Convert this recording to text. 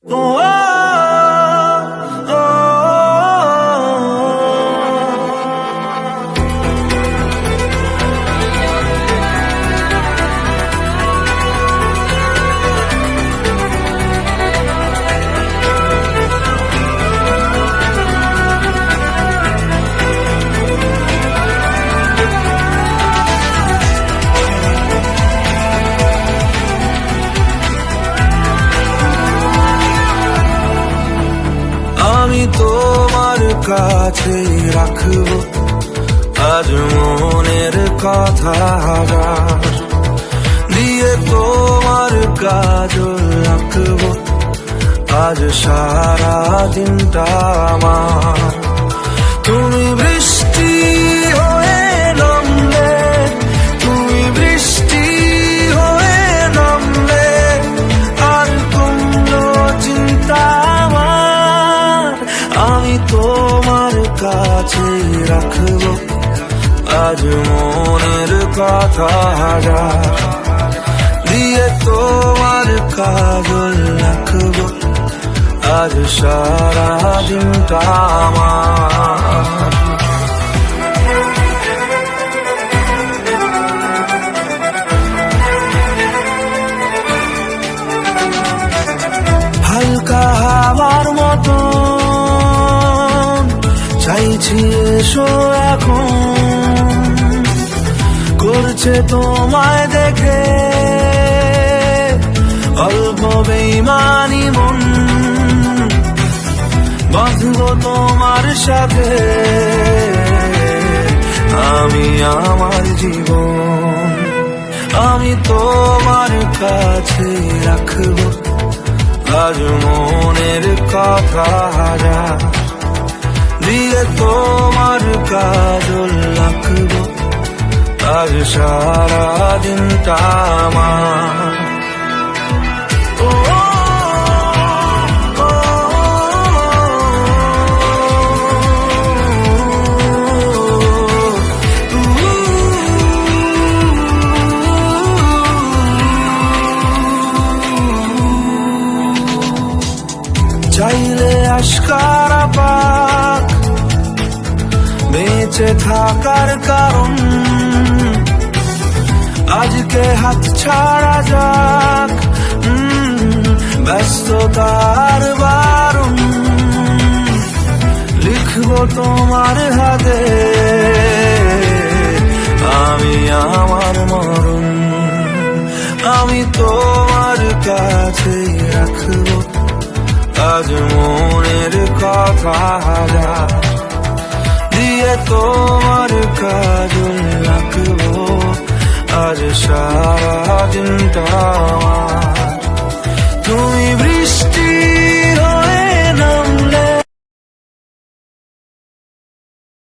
আমি তোমার কাছে রাখবো আজ মনের কথা দিয়ে তোমার কাজল রাখবো আজ সারা দিনটা আমার। তুমি বৃষ্টি হয়ে নামলে, তুমি বৃষ্টি হয়ে নামলে আর কোনো চিন্তা আমার। আমি তোমার কাছে রাখবো আজ মনের কথা দিয়ে তোমার কাজল রাখবো আজ সারা দিনটা আমার। হালকা হাওয়ার মতো চাইছি এসো এখন, করছে তোমায় দেখে অল্প বেইমানি মন। বাঁধবো তোমার সাথে আমি আমার জীবন। আমি তোমার কাছে রাখবো আজ মনের কথা দিয়ে তোমার কাজল রাখবো আজ সারা দিনটা আমার। চাইলে আশকার পাক বেঁচে থাকার কারণ, আজকে হাত ছাড়া যাক ব্যস্ততার বারণ। লিখবো তোমার হাতে আমি আমার মরণ। আমি তোমার কাছে রাখবো আজ মনের কথা দিয়ে তোমার কাজল রাখবো আজ সারা দিনটা আমার। তুমি